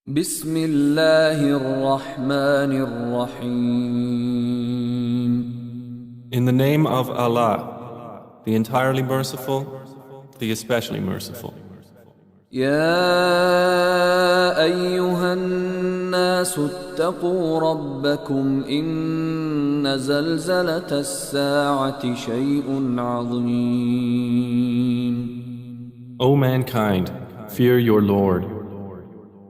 بسم الله الرحمن الرحيم. In the name of Allah, the entirely merciful, the especially merciful. يا أيها الناس اتقوا ربكم إن زلزلة الساعة شيء عظيم. O mankind, fear your Lord.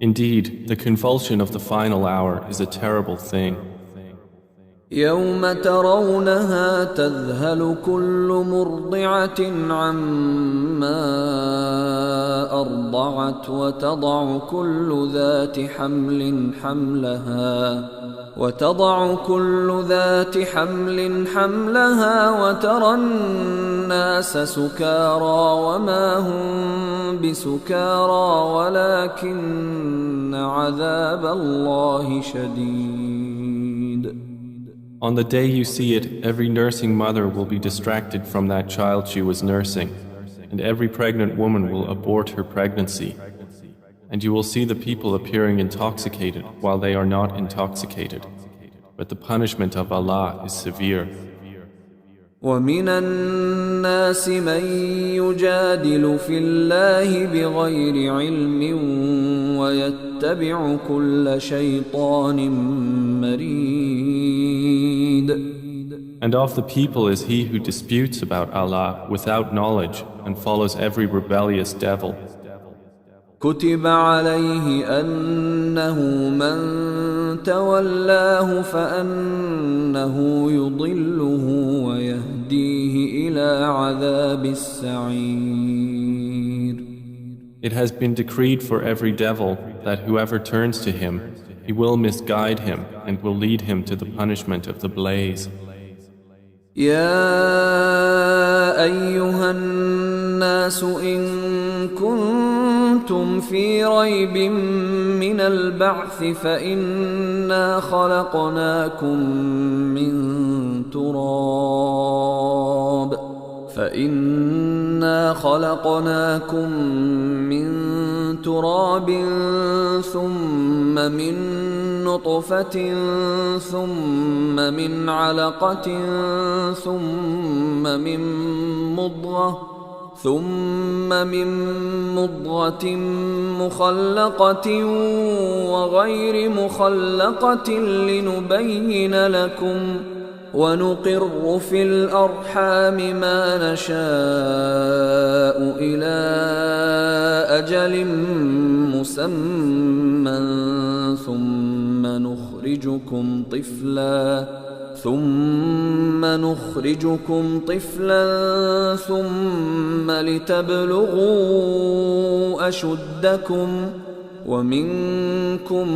Indeed, the convulsion of the final hour is a terrible thing. يوم ترونها تذهل كل مرضعة عما أرضعت وتضع كل ذات حمل حملها وترى الناس سكارى وما هم بسكارى ولكن عذاب الله شديد. On the day you see it, every nursing mother will be distracted from that child she was nursing, and every pregnant woman will abort her pregnancy. And you will see the people appearing intoxicated while they are not intoxicated. But the punishment of Allah is severe. ومن الناس من يجادل في الله بغير علم ويتبع كل شيطان مريد. And of the people is he who disputes about Allah without knowledge and follows every rebellious devil. كتب عليه أنه من تولاه فأنه يضله ويهديه إلى عذاب السعير. It has been decreed for every devil that whoever turns to him, he will misguide him and will lead him to the punishment of the blaze. يا أيها الناس إن كنتم في ريب من البعث فإنا خلقناكم من تراب ثم من نطفة ثم من علقة ثم من مضغة مخلقة وغير مخلقة لنبين لكم ونقر في الأرحام ما نشاء إلى أجل مسمى ثم نخرجكم طفلا ثم لتبلغوا أشدكم ومنكم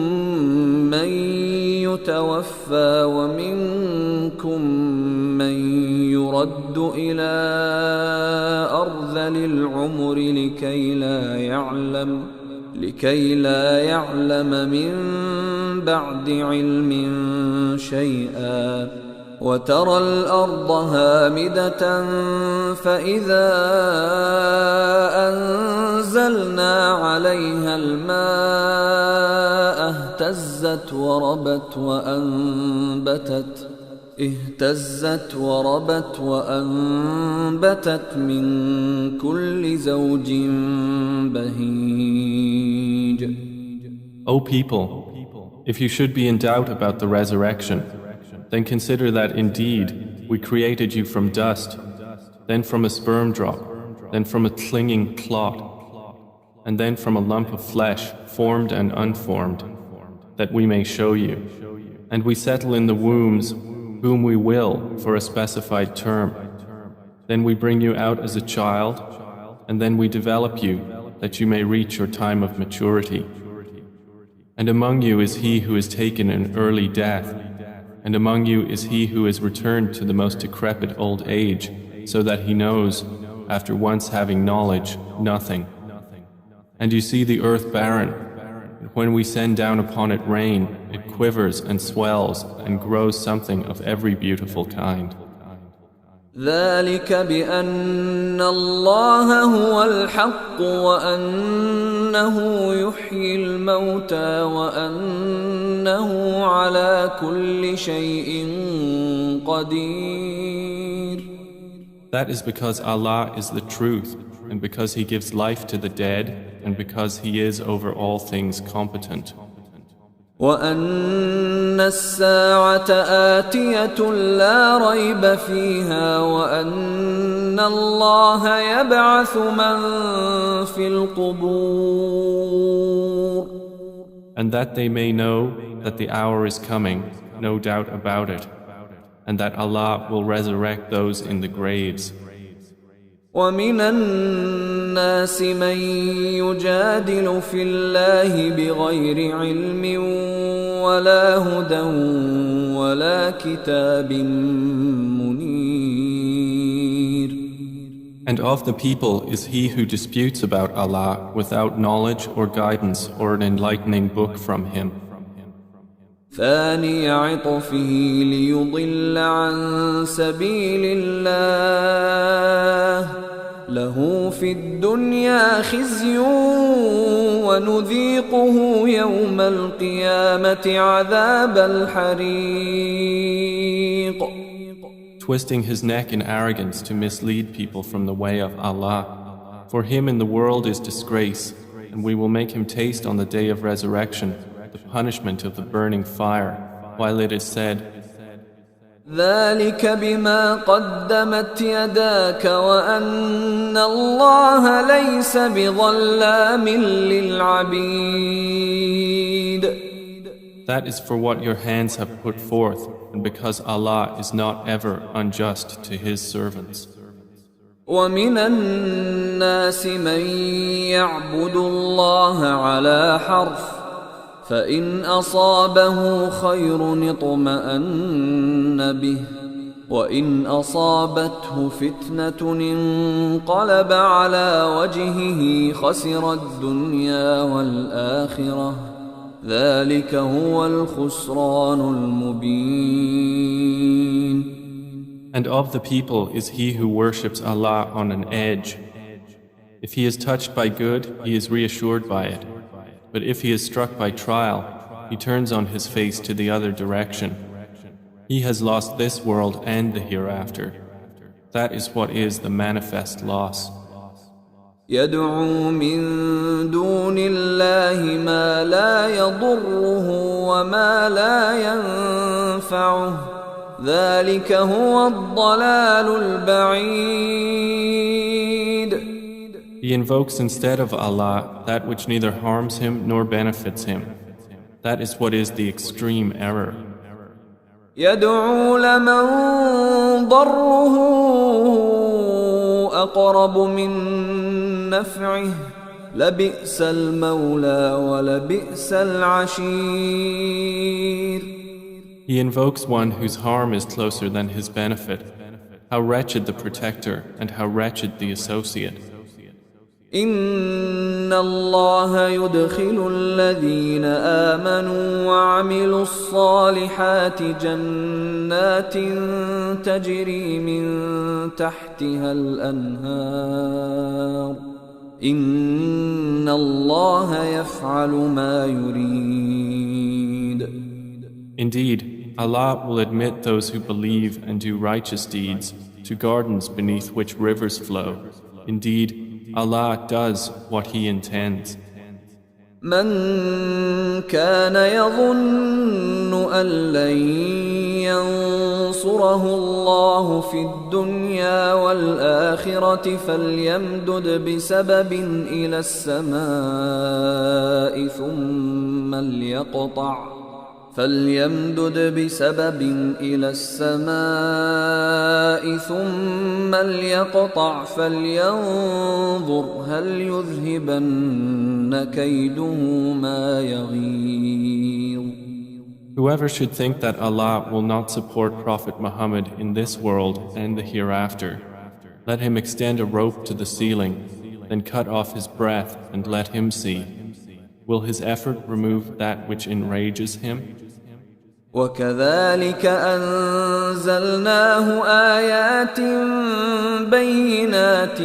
من يتوفى ومنكم من يرد إلى أرذل العمر لكي لا يعلم من بعد علم شيئا وترى الأرض هامدة فإذا أنزلنا عليها الماء اهتزت وربت من كل زوج بهيج. O people, if you should be in doubt about the resurrection, then consider that indeed we created you from dust, then from a sperm drop, then from a clinging clot, and then from a lump of flesh, formed and unformed, that we may show you. And we settle in the wombs whom we will for a specified term. Then we bring you out as a child, and then we develop you that you may reach your time of maturity. And among you is he who is taken an early death, and among you is he who is returned to the most decrepit old age, so that he knows, after once having knowledge, nothing. And you see the earth barren, and when we send down upon it rain, it quivers and swells and grows something of every beautiful kind. ذلك بأن الله هو الحق وأنه يحيي الموتى وأنه على كل شيء قدير. That is because Allah is the truth, and because He gives life to the dead, and because He is over all things competent. وأن الساعة آتية لا ريب فيها وأن الله يبعث من في القبور. And that they may know that the hour is coming, no doubt about it, and that Allah will resurrect those in the graves. ومن الناس من يجادل في الله بغير علم ولا هدى ولا كتاب منير. And of the people is he who disputes about Allah without knowledge or guidance or an enlightening book from Him. ثاني عطفه ليضل عن سبيل الله له في الدنيا خزي ونذيقه يوم القيامة عذاب الحريق. Twisting his neck in arrogance to mislead people from the way of Allah. For him in the world is disgrace, and we will make him taste on the day of resurrection the punishment of the burning fire, while it is said, ذلك بما قدمت يداك وأن الله ليس بظلام للعبيد. That is for what your hands have put forth, and because Allah is not ever unjust to His servants. ومن الناس من يعبد الله على حرف فإن أصابه خير اطمأن به وإن أصابته فتنة انقلب على وجهه خسر الدنيا والآخرة ذلك هو الخسران المبين. And of the people is he who worships Allah on an edge. If he is touched by good, he is reassured by it. But if he is struck by trial, he turns on his face to the other direction. He has lost this world and the hereafter. That is what is the manifest loss. يدعو من دون الله ما لا يضره وما لا ينفعه ذلك هو الضلال البعيد. He invokes instead of Allah that which neither harms him nor benefits him. That is what is the extreme error. يدعو لمن ضره أقرب من نفعه لبئس المولى ولبئس العشير. He invokes one whose harm is closer than his benefit. How wretched the protector and how wretched the associate. إن الله يدخل الذين آمنوا وعملوا الصالحات جنات تجري من تحتها الأنهار إن الله يفعل ما يريد. Indeed, Allah will admit those who believe and do righteous deeds to gardens beneath which rivers flow. Indeed, Allah does what He intends. من كان يظن أن لن ينصره الله في الدنيا والآخرة فليمدد بسبب إلى السماء ثم ليقطع فلينظر هل يذهبن كيده ما يغيظ. Whoever should think that Allah will not support Prophet Muhammad in this world and the hereafter, let him extend a rope to the ceiling, then cut off his breath and let him see. Will his effort remove that which enrages him? وكذلك أنزلناه آيات بينات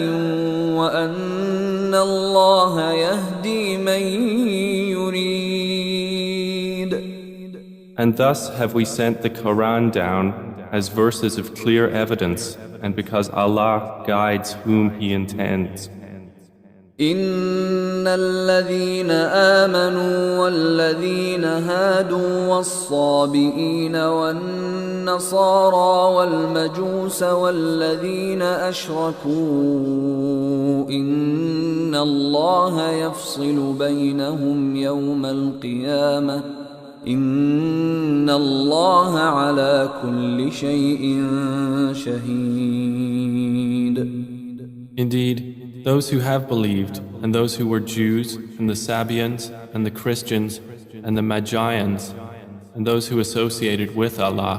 وأن الله يهدي من يريد. And thus have we sent the Quran down as verses of clear evidence, and because Allah guides whom He intends. إن الذين آمنوا والذين هادوا والصابئين والنصارى والمجوس والذين أشركوا إن الله يفصل بينهم يوم القيامة إن الله على كل شيء شهيد. Indeed, those who have believed, and those who were Jews, and the Sabians, and the Christians, and the Magians, and those who associated with Allah,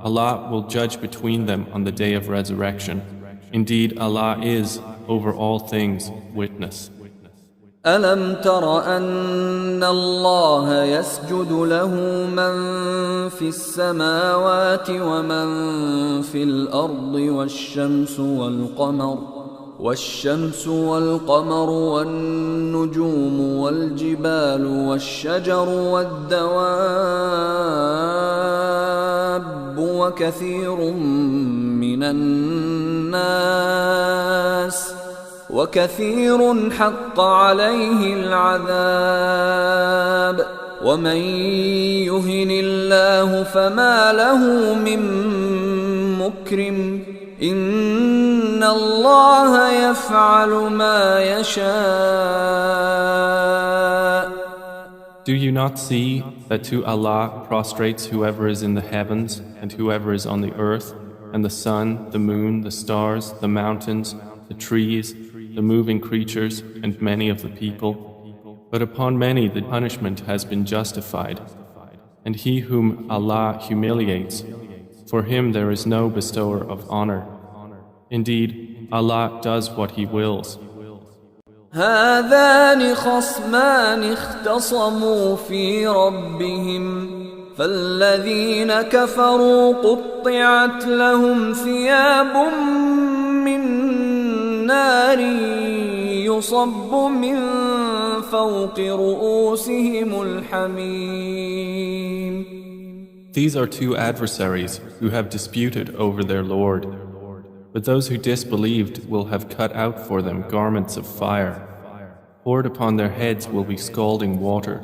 Allah will judge between them on the day of resurrection. Indeed, Allah is, over all things, witness. ألم تر أن الله يسجد له من في السماوات ومن في الأرض والشمس والقمر والنجوم والجبال والشجر والدواب وكثير حق عليه العذاب ومن يهن الله فما له من مكرم إن الله يفعل ما يشاء. Do you not see that to Allah prostrates whoever is in the heavens and whoever is on the earth, and the sun, the moon, the stars, the mountains, the trees, the moving creatures, and many of the people? But upon many the punishment has been justified. And he whom Allah humiliates, for him there is no bestower of honor. Indeed, Allah does what He wills. هذان خصمان اختصموا في ربهم فالذين كفروا قطعت لهم ثياب من نار يصب من فوق رؤوسهم الحميم. These are two adversaries who have disputed over their Lord. But those who disbelieved will have cut out for them garments of fire. Poured upon their heads will be scalding water.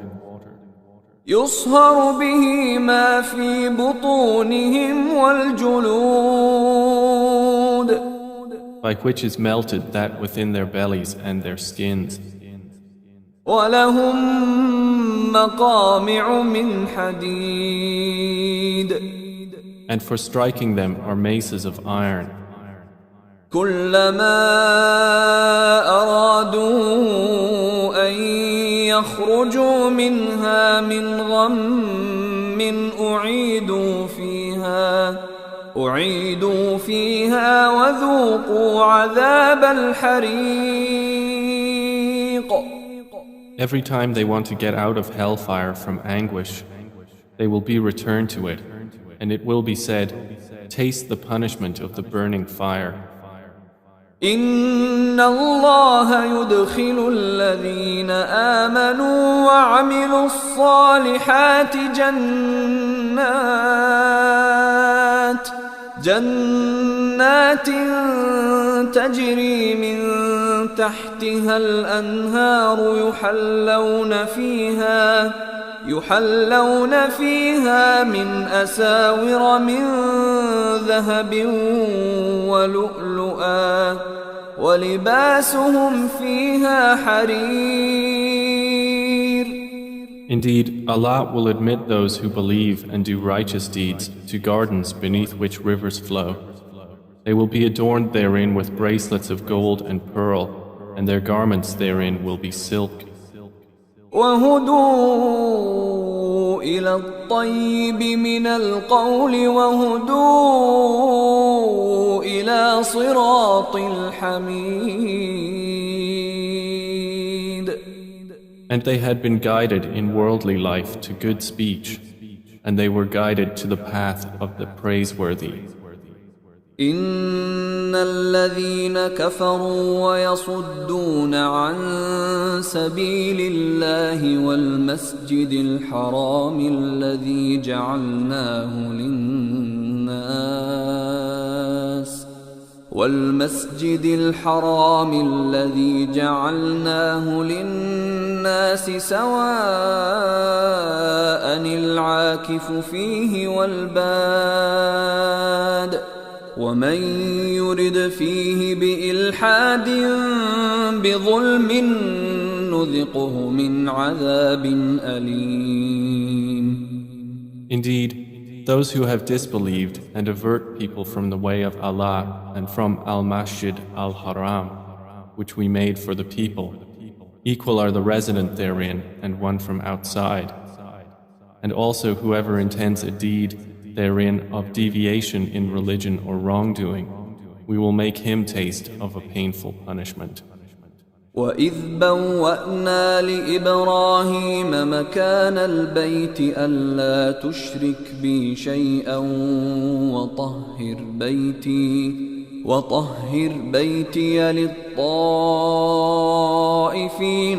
يصهر به ما في بطونهم والجلود. By which is melted that within their bellies and their skins. ولهم مقامع من حديد. And for striking them are maces of iron. كلما أرادوا أن يخرجوا منها من غم أعيدوا فيها وذوقوا عذاب الحريق. Every time they want to get out of hellfire from anguish, they will be returned to it, and it will be said, taste the punishment of the burning fire. إن الله يدخل الذين آمنوا وعملوا الصالحات جنات تجري من تحتها الأنهار يحلون فيها من أساور من ذهب ولؤلؤا ولباسهم فيها حرير. Indeed, Allah will admit those who believe and do righteous deeds to gardens beneath which rivers flow. They will be adorned therein with bracelets of gold and pearl, and their garments therein will be silk. وهدوا إلى الطيب من القول وهدوا إلى صراط الحميد. And they had been guided in worldly life to good speech, and they were guided to the path of the praiseworthy. إن الذين كفروا ويصدون عن سبيل الله والمسجد الحرام الذي جعلناه للناس سواء العاكف فيه والباد ومن يرد فيه بإلحاد بظلم نذقه من عذاب أليم. Indeed, those who have disbelieved and avert people from the way of Allah and from Al-Masjid Al-Haram, which we made for the people, equal are the resident therein and one from outside. And also whoever intends a deed therein of deviation in religion or wrongdoing, we will make him taste of a painful punishment. وَإِذْ بَوَّأْنَا لِإِبْرَاهِيمَ مَكَانَ الْبَيْتِ أَلَّا تُشْرِكْ بِي شَيْئًا وَطَهِّرْ بَيْتِيَ لِلطَّائِفِينَ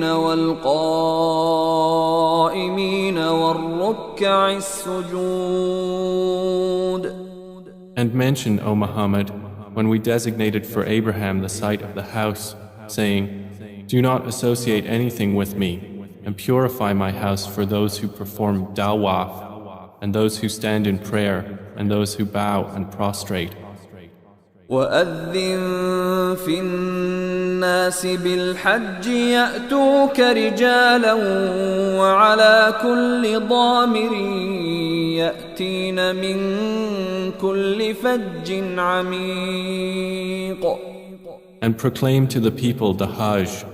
وَالْقَائِمِينَ وَالرُّكَّعِ السُّجُودِ. And mention, O Muhammad, when we designated for Abraham the site of the house, saying, do not associate anything with me, and purify my house for those who perform dawaf, and those who stand in prayer, and those who bow and prostrate. وَأَذِّن فِي النَّاسِ بِالْحَجِّ يَأْتُوكَ رِجَالًا وَعَلَى كُلِّ ضَامِرٍ يَأْتِينَ مِنْ كُلِّ فَجٍّ عَمِيقٍ. And proclaim to the people the Hajj.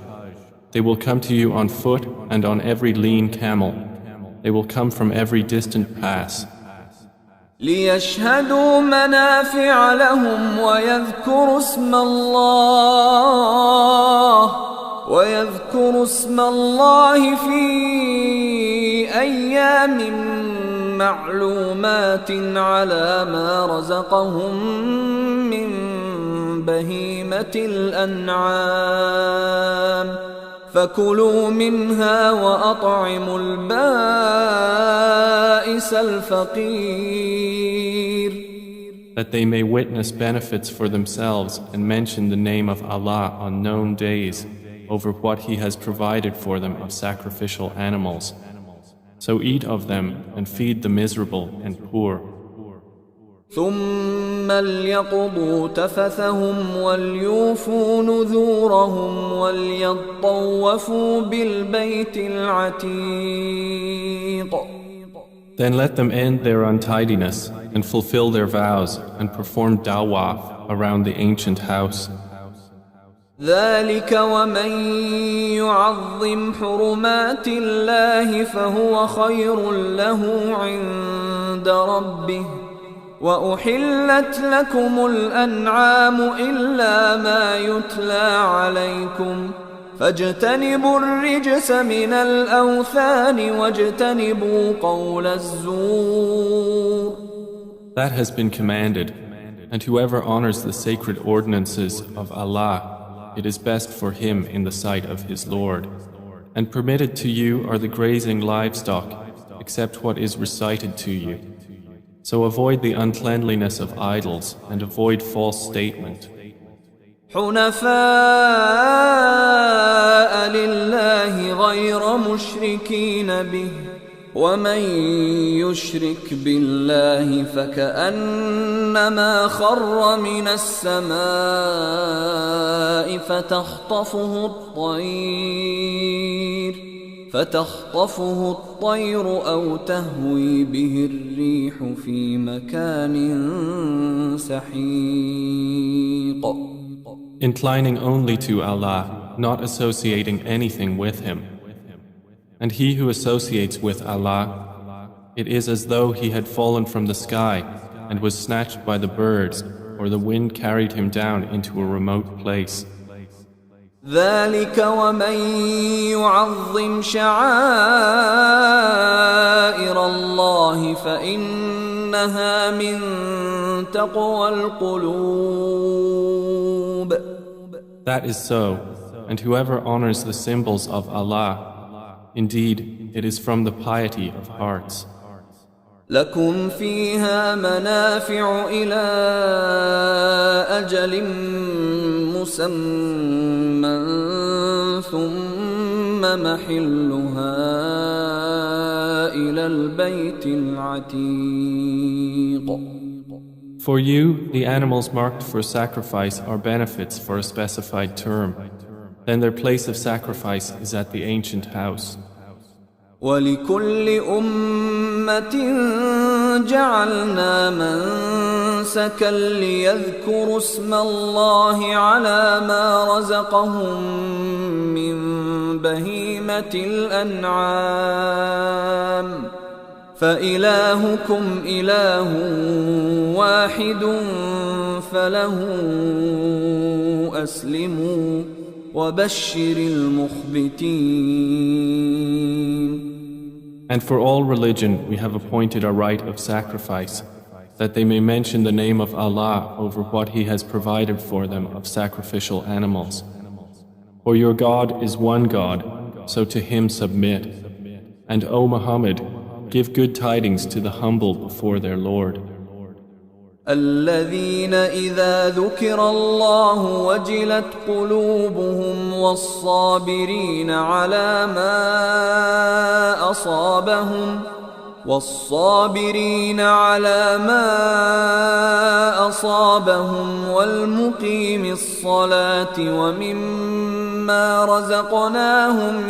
They will come to you on foot and on every lean camel. They will come from every distant pass. لِيَشْهَدُوا مَنَافِعَ لَهُمْ وَيَذْكُرُوا اسْمَ الله في أيام معلومات على ما رزقهم من بهيمة الأنعام فكلوا منها وأطعموا البائس الفقير. That they may witness benefits for themselves and mention the name of Allah on known days over what He has provided for them of sacrificial animals. So eat of them and feed the miserable and poor. ثم ليقضوا تفثهم وليوفوا نذورهم وليطوفوا بالبيت العتيق. Then let them end their untidiness and fulfill their vows and perform dawaf around the ancient house. ذلك ومن يعظم حرمات الله فهو خير له عند ربه وأحلت لكم الأنعام إلا ما يتلى عليكم فاجتنبوا الرجس من الأوثان واجتنبوا قول الزور. That has been commanded, and whoever honors the sacred ordinances of Allah, it is best for him in the sight of his Lord. And permitted to you are the grazing livestock, except what is recited to you. So avoid the uncleanliness of idols and avoid false statement. حنفاء لله غير مشركين به ومن يشرك بالله فكأنما خر من السماء فتخطفه الطير أو تهوي به الريح في مكان سحيق. Inclining only to Allah, not associating anything with Him. And he who associates with Allah, it is as though he had fallen from the sky and was snatched by the birds, or the wind carried him down into a remote place. ذلك ومن يعظم شعائر الله فإنها من تقوى القلوب. That is so, and whoever honors the symbols of Allah, indeed, it is from the piety of hearts. لكم فيها منافع إلى أجل مسمى ثم محلها إلى البيت العتيق. For you, the animals marked for sacrifice are benefits for a specified term. Then their place of sacrifice is at the ancient house. ولكل أمة جعلنا منسكا ليذكروا اسم الله على ما رزقهم من بهيمة الأنعام فإلهكم إله واحد فله أسلموا وبشر المخبتين. And for all religion we have appointed a rite of sacrifice, that they may mention the name of Allah over what He has provided for them of sacrificial animals. For your God is one God, so to Him submit. And O Muhammad, give good tidings to the humble before their Lord. الذين إذا ذكر الله وجلت قلوبهم والصابرين على ما أصابهم والمقيم الصلاة ومما رزقناهم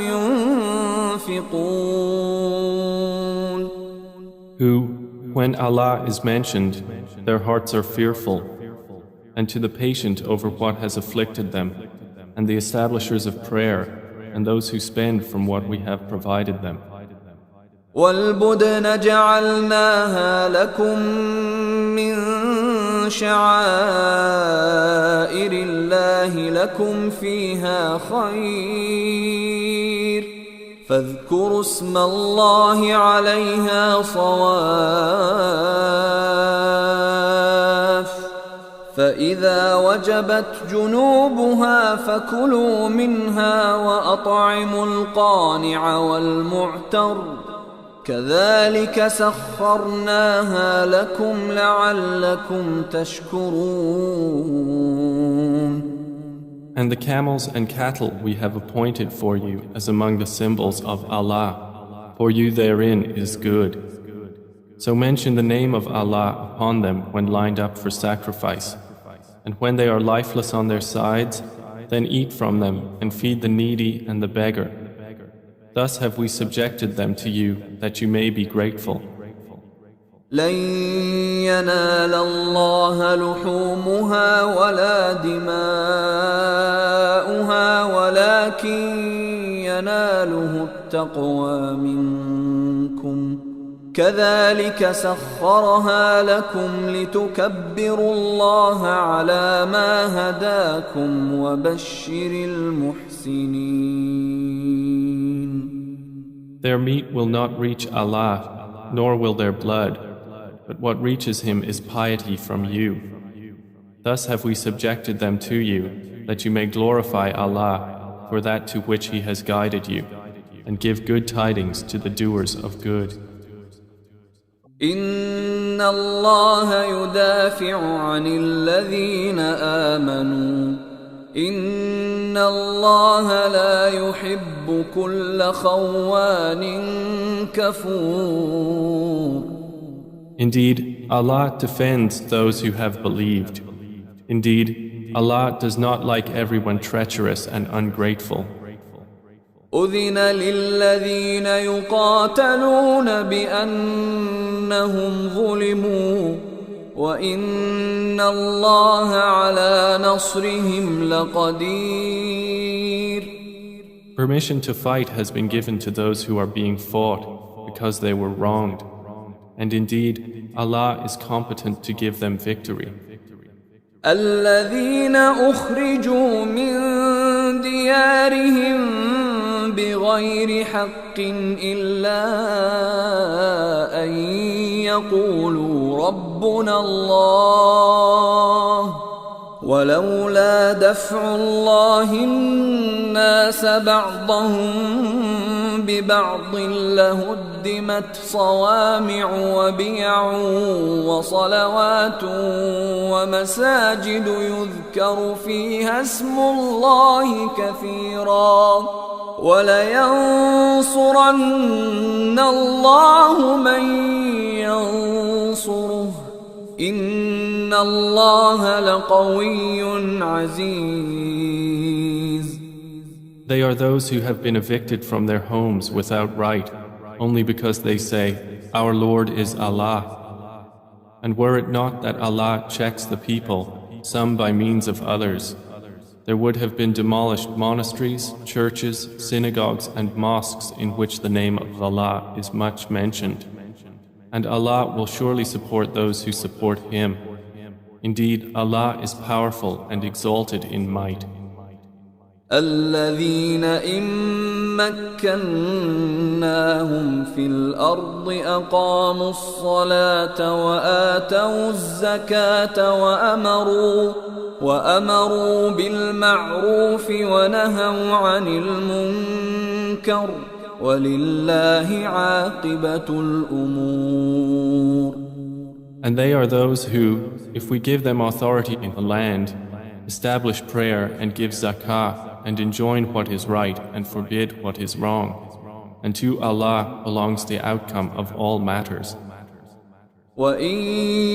ينفقون. Who, when Allah is mentioned, their hearts are fearful, and to the patient over what has afflicted them, and the establishers of prayer, and those who spend from what we have provided them. وَالْبُدْنَ جَعَلْنَاهَا لَكُم مِّن شَعَائِرِ اللَّهِ لَكُمْ فِيهَا خَيْرٌ فاذكروا اسم الله عليها صواف فإذا وجبت جنوبها فكلوا منها وأطعموا القانع والمعتر كذلك سخرناها لكم لعلكم تشكرون. And the camels and cattle we have appointed for you as among the symbols of Allah. For you therein is good. So mention the name of Allah upon them when lined up for sacrifice. And when they are lifeless on their sides, then eat from them and feed the needy and the beggar. Thus have we subjected them to you that you may be grateful. لن ينال الله لحومها ولا دماؤها ولكن يناله التقوى منكم كذلك سخرها لكم لتكبروا الله على ما هداكم وبشر المحسنين. Their meat will not reach Allah, nor will their blood, but what reaches Him is piety from you. Thus have we subjected them to you, that you may glorify Allah for that to which He has guided you, and give good tidings to the doers of good. إن الله يدافع عن الذين آمنوا إن الله لا يحب كل خوان كفور. Indeed, Allah defends those who have believed. Indeed, Allah does not like everyone treacherous and ungrateful. أذن للذين يقاتلون بأنهم ظلموا وإن الله على نصرهم لقدير. Permission to fight has been given to those who are being fought because they were wronged. And indeed, Allah is competent to give them victory. الذين أخرجوا من ديارهم بغير حق إلا أن يقولوا ربنا الله ولولا دفع الله الناس بعضهم ببعض لهدمت صوامع وبيع وصلوات ومساجد يذكر فيها اسم الله كثيرا ولينصرن الله من ينصره إن الله لقوي عزيز. They are those who have been evicted from their homes without right, only because they say, Our Lord is Allah. And were it not that Allah checks the people, some by means of others, there would have been demolished monasteries, churches, synagogues and mosques in which the name of Allah is much mentioned. And Allah will surely support those who support Him. Indeed, Allah is powerful and exalted in might. الذين إن مكناهم في الأرض أقاموا الصلاة وآتوا الزكاة وأمروا بالمعروف ونهوا عن المنكر ولله عاقبة الأمور. And they are those who, if we give them authority in the land, establish prayer and give zakah and enjoin what is right and forbid what is wrong. And to Allah belongs the outcome of all matters. وَإِن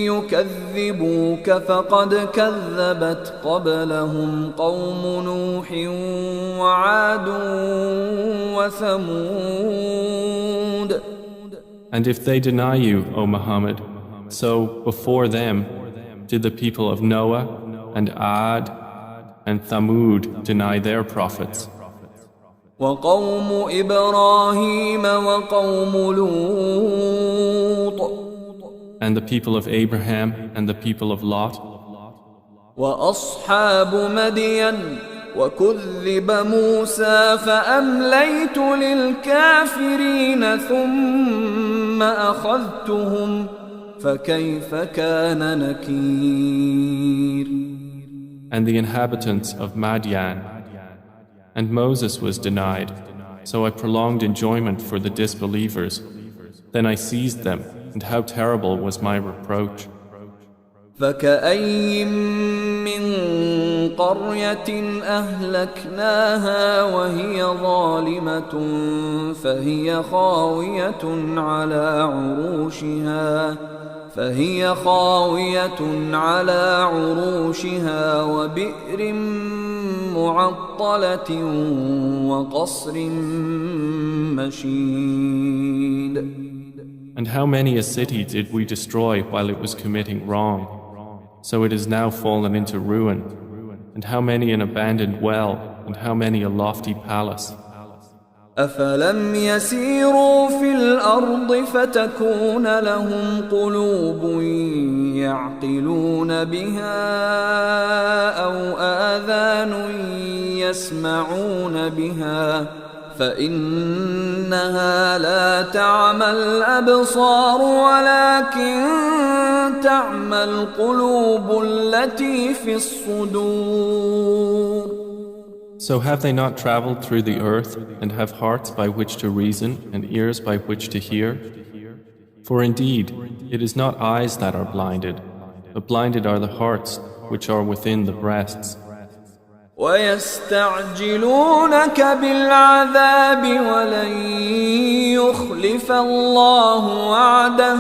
يُكَذِّبُوكَ فَقَدْ كَذَّبَتْ قَبْلَهُمْ قَوْمُ نُوحٍ وَعَادٌ وَثَمُودَ. And if they deny you, O Muhammad, so before them did the people of Noah and Ad and Thamud deny their prophets. وَقَوْمُ إِبْرَاهِيمَ وَقَوْمُ لُوطٍ. And the people of Abraham and the people of Lot. وأصحاب مدين وكذب موسى فأمليت للكافرين ثم أخذتهم فكيف كان نكير. And the inhabitants of Madian. And Moses was denied, so I prolonged enjoyment for the disbelievers. Then I seized them, and how terrible was my reproach. فكأين من قرية أهلكناها وهي ظالمة فهي خاوية على عروشها وبئر معطلة وقصر مشيد. And how many a city did we destroy while it was committing wrong? So it is now fallen into ruin. And how many an abandoned well, and how many a lofty palace. أفلم يسيروا في الأرض فتكون لهم قلوب يعقلون بها أو آذان يسمعون بها فإنها لا تعمى الأبصار ولكن تعمى القلوب التي في الصدور. So have they not traveled through the earth and have hearts by which to reason and ears by which to hear? For indeed, it is not eyes that are blinded, but blinded are the hearts which are within the breasts. وَيَسْتَعْجِلُونَكَ بِالْعَذَابِ وَلَنْ يُخْلِفَ اللَّهُ وَعْدَهُ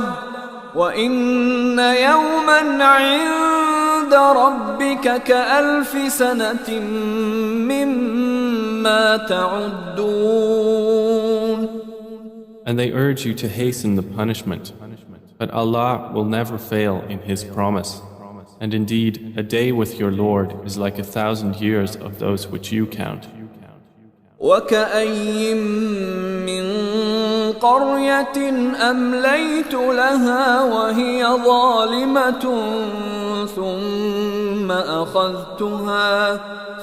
وَإِنَّ يَوْمًا عِندَ رَبِّكَ كَأَلْفِ سَنَةٍ مِّمَّا تَعُدُّونَ. And they urge you to hasten the punishment, but Allah will never fail in His promise. And indeed, a day with your Lord is like 1,000 years of those which you count. وَكَأَيٍّ مِّن قَرْيَةٍ أَمْلَيْتُ لَهَا وَهِيَ ظَالِمَةٌ ثُمَّ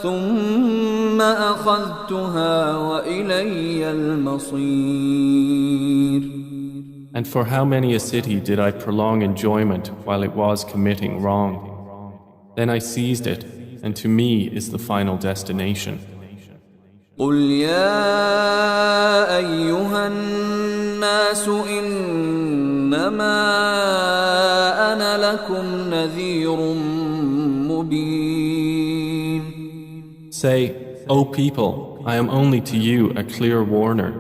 ثم أخذتها وإلي المصير. And for how many a city did I prolong enjoyment while it was committing wrong? Then I seized it, and to me is the final destination. قل يا أيها الناس إنما أنا لكم نذير مبين. Say, O people, I am only to you a clear warner.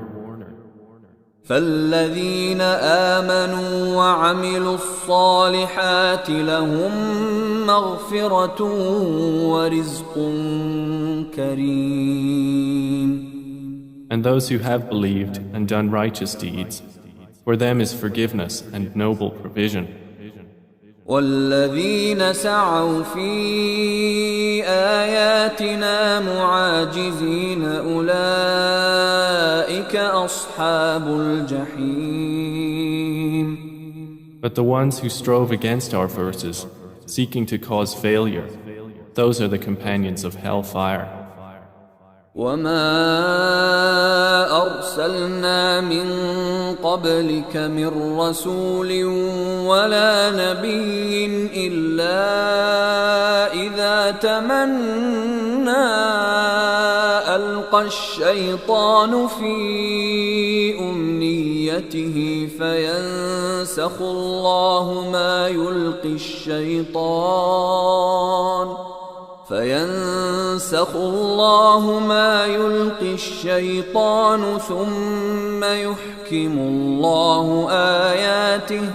فالذين آمنوا وعملوا الصالحات لهم مغفرة ورزق كريم. And those who have believed and done righteous deeds, for them is forgiveness and noble provision. والذين سعوا في آياتنا معاجزين أولئك أصحاب الجحيم. But the ones who strove against our verses, seeking to cause failure, those are the companions of hellfire. وما أرسلنا من قبلك من رسول ولا نبي إلا إذا تمنى ألقى الشيطان في أمنيته فينسخ الله ما يلقي الشيطان ثم يحكم الله آياته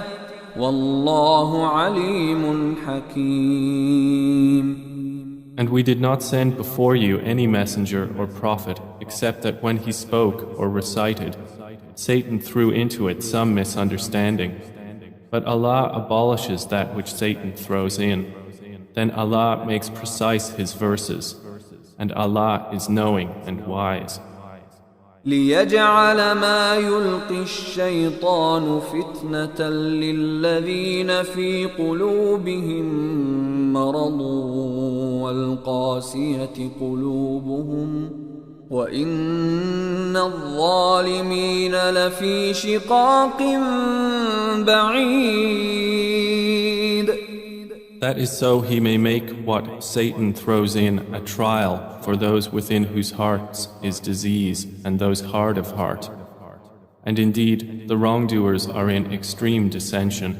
والله عليم حكيم. And we did not send before you any messenger or prophet except that when he spoke or recited, Satan threw into it some misunderstanding. But Allah abolishes that which Satan throws in. Then Allah makes precise His verses, and Allah is knowing and wise. ليجعل ما يلقي الشيطان فتنة للذين في قلوبهم مرض والقاسية قلوبهم وإن الظالمين لفي شقاق بعيد. That is so he may make what Satan throws in a trial for those within whose hearts is disease and those hard of heart. And indeed, the wrongdoers are in extreme dissension.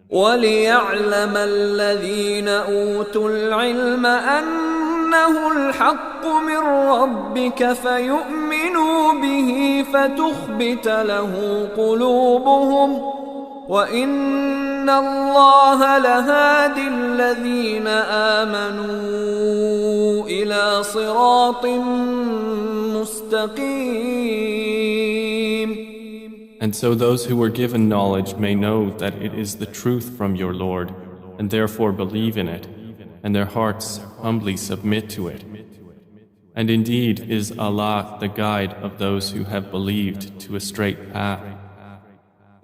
وَلِيَعْلَمَ الَّذِينَ أُوتُوا الْعِلْمَ أَنَّهُ الْحَقُّ مِنْ رَبِّكَ فَيُؤْمِنُوا بِهِ فَتُخْبِتَ لَهُ قُلُوبُهُمْ وَإِنَّ اللَّهَ لَهَادِي الَّذِينَ آمَنُوا إِلَى صِرَاطٍ مُسْتَقِيمٍ. And so those who were given knowledge may know that it is the truth from your Lord, and therefore believe in it, and their hearts humbly submit to it. And indeed is Allah the guide of those who have believed to a straight path.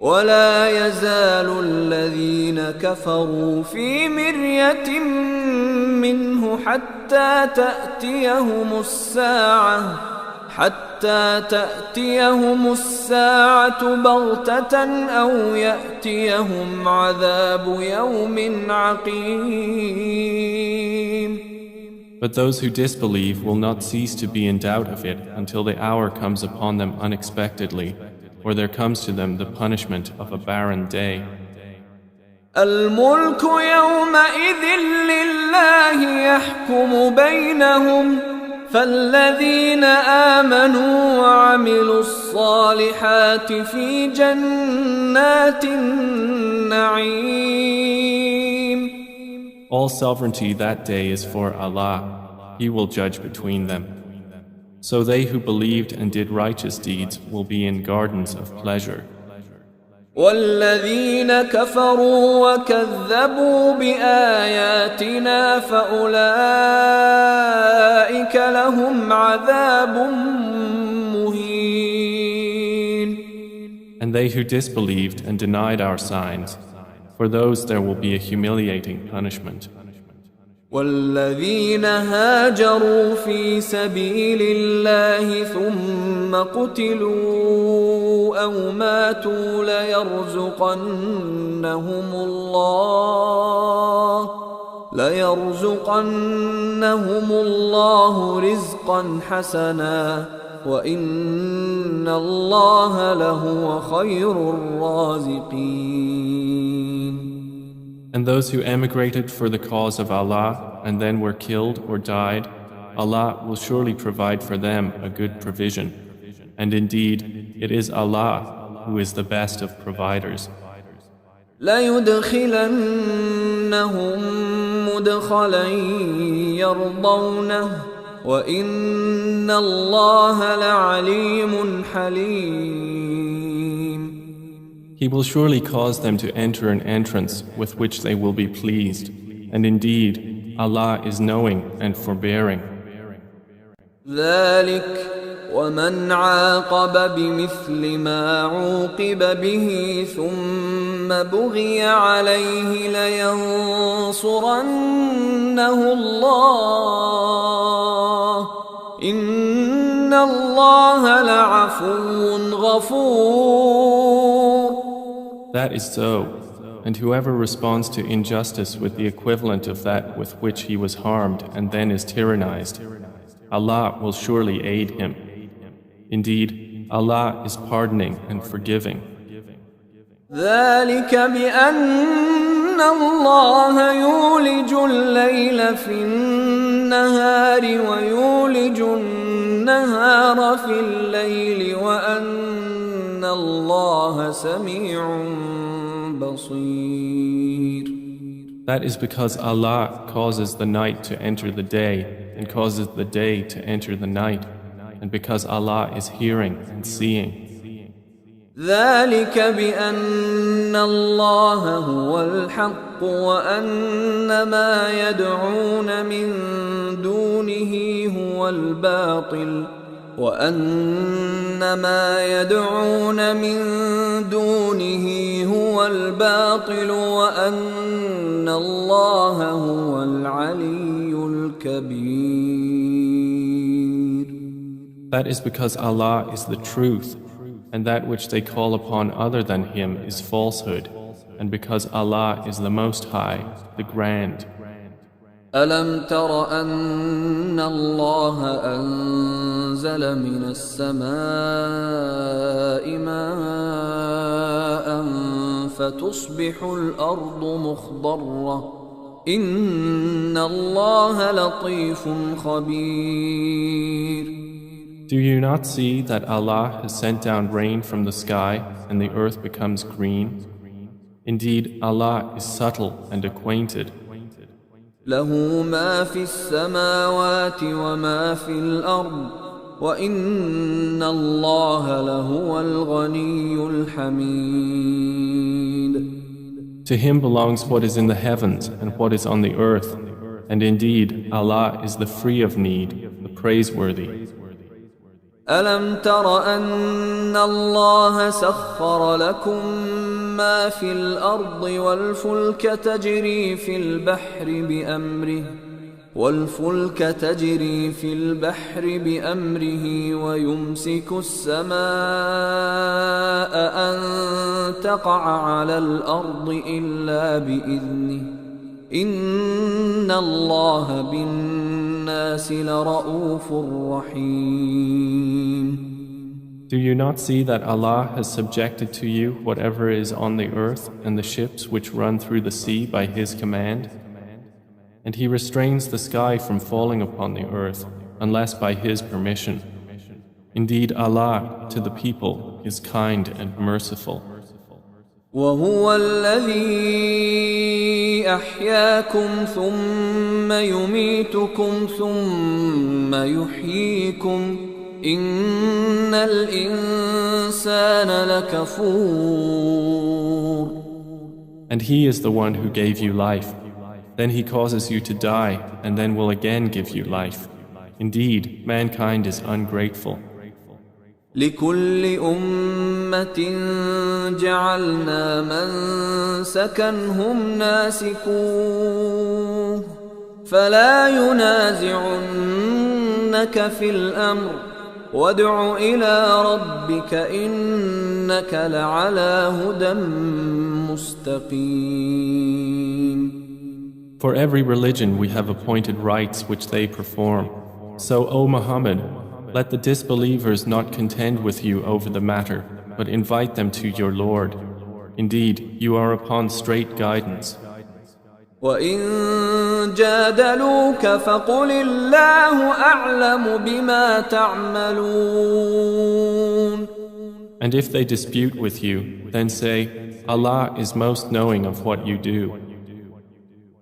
ولا يزال الذين كفروا في مرية منه حتى تأتيهم الساعة بغتة أو يأتيهم عذاب يوم عقيم. But those who disbelieve will not cease to be in doubt of it until the hour comes upon them unexpectedly, or there comes to them the punishment of a barren day. الملك يومئذ لله يحكم بينهم فالذين آمنوا وعملوا الصالحات في جنات النعيم. All sovereignty that day is for Allah. He will judge between them. So they who believed and did righteous deeds will be in gardens of pleasure. والذين كفروا وكذبوا بآياتنا فأولئك لهم عذاب مهين. And they who disbelieved and denied our signs, for those there will be a humiliating punishment. والذين هاجروا في سبيل الله ثم قتلوا أو ماتوا ليرزقنهم الله رزقا حسنا وإن الله لهو خير الرازقين. And those who emigrated for the cause of Allah and then were killed or died, Allah will surely provide for them a good provision. And indeed, it is Allah who is the best of providers. لَيُدْخِلَنَّهُمْ مُدْخَلًا يَرْضَوْنَهُ وَإِنَّ اللَّهَ لَعَلِيمٌ حَلِيمٌ. He will surely cause them to enter an entrance with which they will be pleased. And indeed, Allah is knowing and forbearing. ذلك ومن عاقب بمثل ما عوقب به ثم بغي عليه لينصرنه الله إن الله لعفو غفور. That is so, and whoever responds to injustice with the equivalent of that with which he was harmed and then is tyrannized, Allah will surely aid him. Indeed, Allah is pardoning and forgiving. ذلك بأن الله يولج الليل في النهار ويولج النهار في الليل وأن الله سميع بصير. That is because Allah causes the night to enter the day and causes the day to enter the night, and because Allah is hearing and seeing. ذلك بأن الله هو الحق وأن ما يدعون من دونه هو الباطل وأن ما يدعون من دونه هو الباطل وأن الله هو العلي الكبير. That is because Allah is the truth, and that which they call upon other than Him is falsehood, and because Allah is the Most High, the Grand. ألم تر أن الله أنزل من السماء ماء فتصبح الأرض مخضرة إن الله لطيف خبير. Do you not see that Allah has sent down rain from the sky and the earth becomes green? Indeed, Allah is subtle and acquainted. له ما في السماوات وما في الأرض وإن الله لهو الغني الحميد. To Him belongs what is in the heavens and what is on the earth, and indeed Allah is the free of need, the praiseworthy. ألم تر أن الله سخر لكم ما في الأرض والفلك تجري في البحر بأمره ويمسك السماء أن تقع على الأرض إلا بإذنه إن الله بالناس لرؤوف رحيم. Do you not see that Allah has subjected to you whatever is on the earth and the ships which run through the sea by His command? And He restrains the sky from falling upon the earth unless by His permission. Indeed, Allah to the people is kind and merciful. وهو الذي أحياكم ثم يميتكم ثم يحييكم إن الإنسان لكفور. And He is the one who gave you life. Then He causes you to die and then will again give you life. Indeed, mankind is ungrateful. لكل أمة جعلنا منسكا هم ناسكوه فلا ينازعنك في الأمر وادع إلى ربك إنك لعلى هدى مستقيم. For every religion we have appointed rites which they perform. So, O Muhammad, let the disbelievers not contend with you over the matter, but invite them to your Lord. Indeed, you are upon straight guidance. وَإِن جَادَلُوكَ فَقُلِ اللَّهُ أَعْلَمُ بِمَا تَعْمَلُونَ. And if they dispute with you, then say, Allah is most knowing of what you do.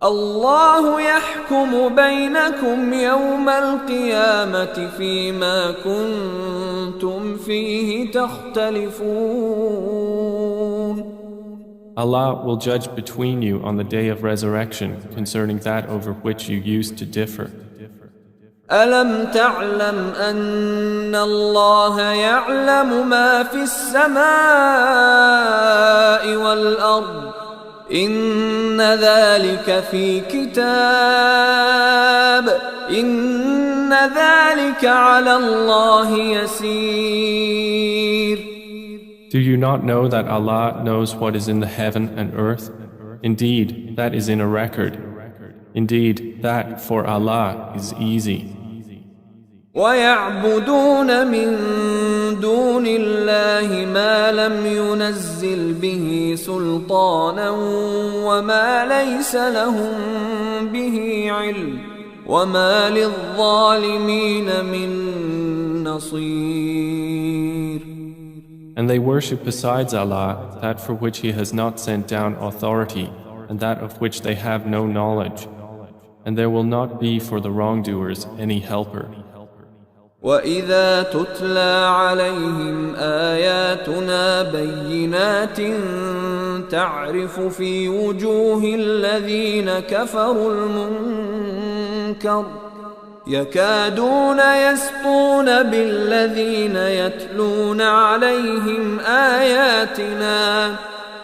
الله يحكم بينكم يوم القيامة فيما كنتم فيه تختلفون. Allah will judge between you on the day of resurrection concerning that over which you used to differ. ألم تعلم أن الله يعلم ما في السماء والأرض إن ذلك في كتاب إن ذلك على الله يسير. Do you not know that Allah knows what is in the heaven and earth? Indeed, that is in a record. Indeed, that for Allah is easy. وَيَعْبُدُونَ مِن دُونِ اللَّهِ مَا لَمْ يُنَزِّلْ بِهِ سُلْطَانًا وَمَا لَيْسَ لَهُم بِهِ عِلْمٌ وَمَا لِلظَّالِمِينَ مِن نَّصِيرٍ. And they worship besides Allah that for which He has not sent down authority and that of which they have no knowledge. And there will not be for the wrongdoers any helper. وَإِذَا تُتْلَى عَلَيْهِمْ آيَاتُنَا بَيِّنَاتٍ تَعْرِفُ فِي وُجُوهِ الَّذِينَ كَفَرُوا الْمُنكَرَ يَكَادُونَ يَسْطُونَ بِالَّذِينَ يَتْلُونَ عَلَيْهِمْ آيَاتِنَا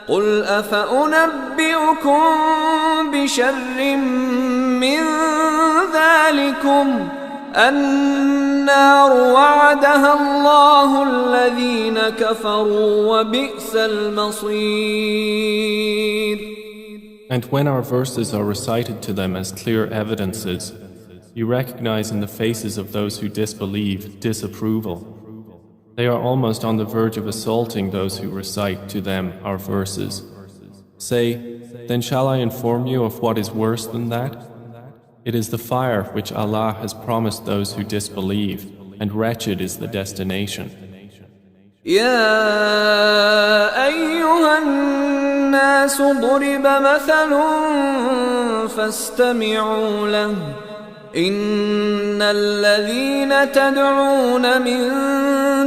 قُلْ أَفَأُنَبِّئُكُم بِشَرٍّ مِّن ذَلِكُمْ النار وعدها الله الذين كفروا وبئس المصير. And when our verses are recited to them as clear evidences, you recognize in the faces of those who disbelieve disapproval. They are almost on the verge of assaulting those who recite to them our verses. Say, then shall I inform you of what is worse than that? It is the fire which Allah has promised those who disbelieve, and wretched is the destination. يا أيها الناس ضرب مثل فاستمعوا له إن الذين تدعون من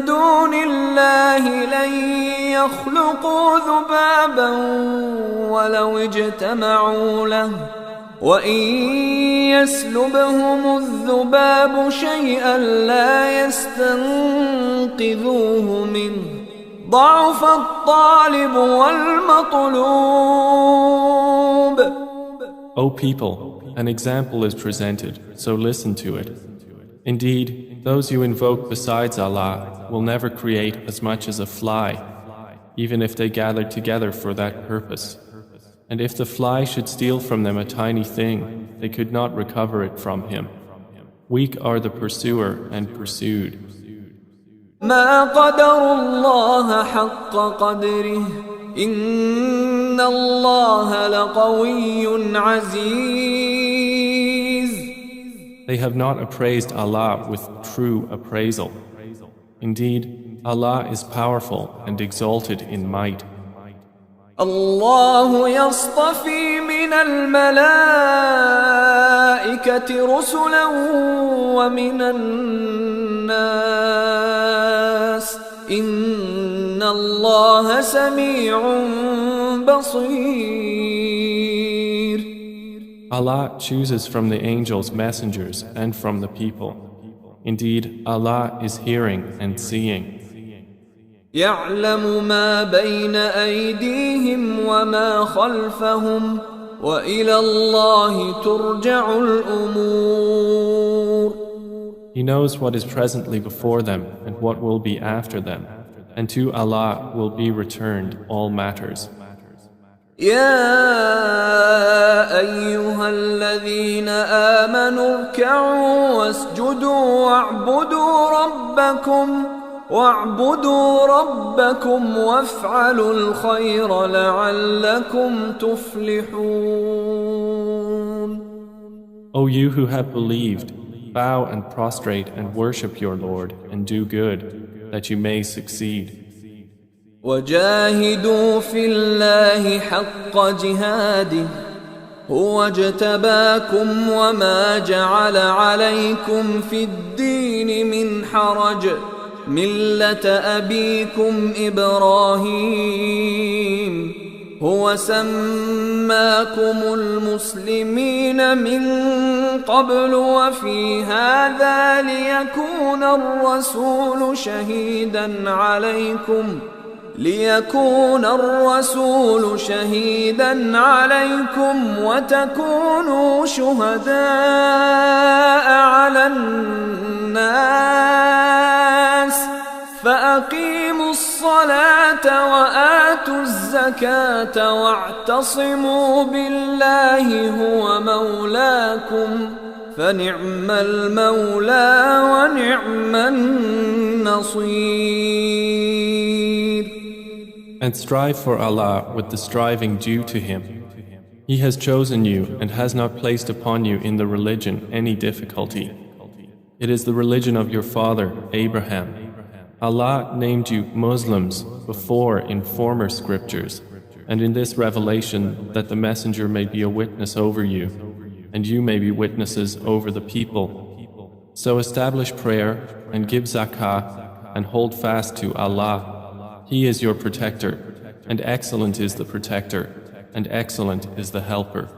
دون الله لن يخلقوا ذبابا ولو اجتمعوا له وإن يسلبهم الذباب شيئا لا يستنقذوه منه ضعف الطالب والمطلوب. O people, an example is presented, so listen to it. Indeed, those you invoke besides Allah will never create as much as a fly, even if they gathered together for that purpose. And if the fly should steal from them a tiny thing, they could not recover it from him. Weak are the pursuer and pursued. ما قدر الله حق قدره إن الله لقوي عزيز. They have not appraised Allah with true appraisal. Indeed, Allah is powerful and exalted in might. الله يصطفي من الملائكة رسلا ومن الناس إن الله سميع بصير. Allah chooses from the angels messengers and from the people. Indeed, Allah is hearing and seeing. يعلم ما بين أيديهم وما خلفهم وإلى الله ترجع الأمور. He knows what is presently before them and what will be after them, and to Allah will be returned all matters. يا أيها الذين آمنوا اركعوا واسجدوا واعبدوا ربكم وافعلوا الخير لعلكم تفلحون. O you who have believed, bow and prostrate and worship your Lord and do good, that you may succeed. وجاهدوا في الله حق جهاده هو اجتباكم وما جعل عليكم في الدين من حرج ملة أبيكم إبراهيم هو سماكم المسلمين من قبل وفي هذا ليكون الرسول شهيدا عليكم وتكونوا شهداء على الناس فأقيموا الصلاة وآتوا الزكاة واعتصموا بالله هو مولاكم فنعم المولى ونعم النصير. And strive for Allah with the striving due to Him. He has chosen you and has not placed upon you in the religion any difficulty. It is the religion of your father, Abraham. Allah named you Muslims before in former scriptures, and in this revelation that the Messenger may be a witness over you, and you may be witnesses over the people. So establish prayer and give zakah and hold fast to Allah. He is your protector, and excellent is the protector, and excellent is the helper.